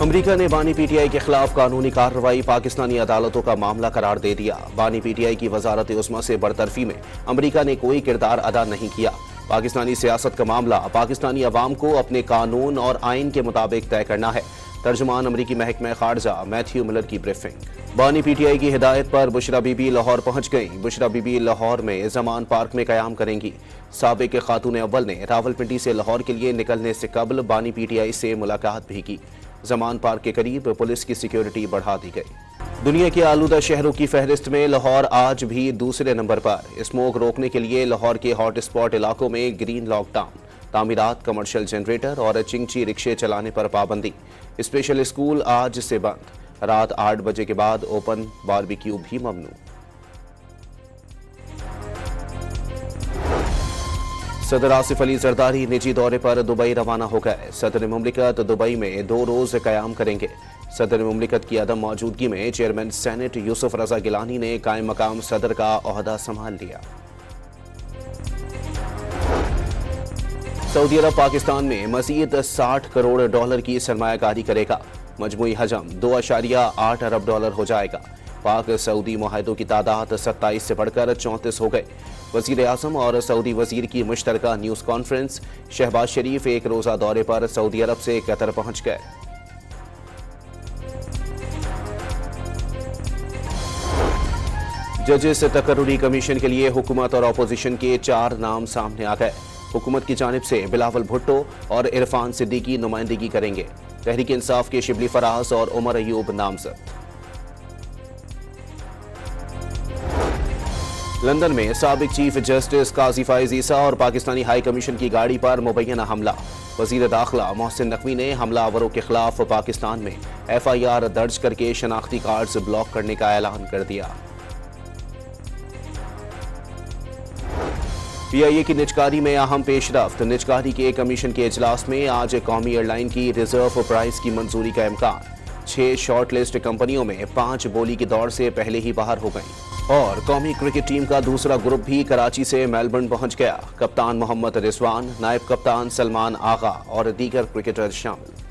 امریکہ نے بانی P T I کے خلاف قانونی کارروائی پاکستانی عدالتوں کا معاملہ قرار دے دیا۔ بانی پی ٹی آئی کی وزارت عظمیٰ سے برطرفی میں امریکہ نے کوئی کردار ادا نہیں کیا۔ پاکستانی سیاست کا معاملہ پاکستانی عوام کو اپنے قانون اور آئین کے مطابق طے کرنا ہے۔ ترجمان امریکی محکمہ خارجہ میتھیو ملر کی بریفنگ۔ بانی پی ٹی آئی کی ہدایت پر بشرا بی بی لاہور پہنچ گئیں۔ بشرا بی بی لاہور میں زمان پارک میں قیام کریں گی۔ سابق خاتون اول نے راولپنڈی سے لاہور کے لیے نکلنے سے قبل بانی پی ٹی آئی سے ملاقات بھی کی۔ زمان پارک کے قریب پولیس کی سیکیورٹی بڑھا دی گئی۔ دنیا کے آلودہ شہروں کی فہرست میں لاہور آج بھی دوسرے نمبر پر۔ اسموگ روکنے کے لیے لاہور کے ہاٹ اسپاٹ علاقوں میں گرین لاک ڈاؤن، تعمیرات، کمرشل جنریٹر اور چنگچی رکشے چلانے پر پابندی۔ اسپیشل اسکول آج سے بند۔ رات 8 بجے کے بعد اوپن باربیکیو بھی ممنوع۔ صدر آصف علی زرداری نجی دورے پر دبئی روانہ ہو گئے۔ صدر مملکت دبئی میں 2 روز قیام کریں گے۔ صدر مملکت کی عدم موجودگی میں چیئرمین سینٹ یوسف رضا گیلانی نے قائم مقام صدر کا عہدہ سنبھال لیا۔ سعودی عرب پاکستان میں مزید $60 کروڑ کی سرمایہ کاری کرے گا۔ مجموعی حجم $2.8 ارب ہو جائے گا۔ پاک سعودی معاہدوں کی تعداد 27 سے بڑھ کر 34 ہو گئے۔ وزیر اعظم اور سعودی وزیر کی مشترکہ نیوز کانفرنس۔ شہباز شریف 1 روزہ دورے پر سعودی عرب سے قطر پہنچ گئے۔ ججز تقرری کمیشن کے لیے حکومت اور اپوزیشن کے 4 نام سامنے آ گئے۔ حکومت کی جانب سے بلاول بھٹو اور عرفان صدیقی نمائندگی کریں گے۔ تحریک انصاف کے شبلی فراز اور عمر ایوب نامزد۔ لندن میں سابق چیف جسٹس قاضی فائز عیسیٰ اور پاکستانی ہائی کمیشن کی گاڑی پر مبینہ حملہ۔ وزیر داخلہ محسن نقوی نے حملہ آوروں کے خلاف پاکستان میں FIR درج کر کے شناختی کارڈز بلاک کرنے کا اعلان کر دیا۔ PIA کی نجکاری میں اہم پیش رفت۔ نجکاری کے کمیشن کے اجلاس میں آج قومی ایئر لائن کی ریزرو پرائز کی منظوری کا امکان۔ 6 شارٹ لسٹ کمپنیوں میں 5 بولی کی دوڑ سے پہلے ہی باہر ہو گئیں۔ اور قومی کرکٹ ٹیم کا دوسرا گروپ بھی کراچی سے میلبرن پہنچ گیا۔ کپتان محمد رضوان، نائب کپتان سلمان آغا اور دیگر کرکٹر شامل۔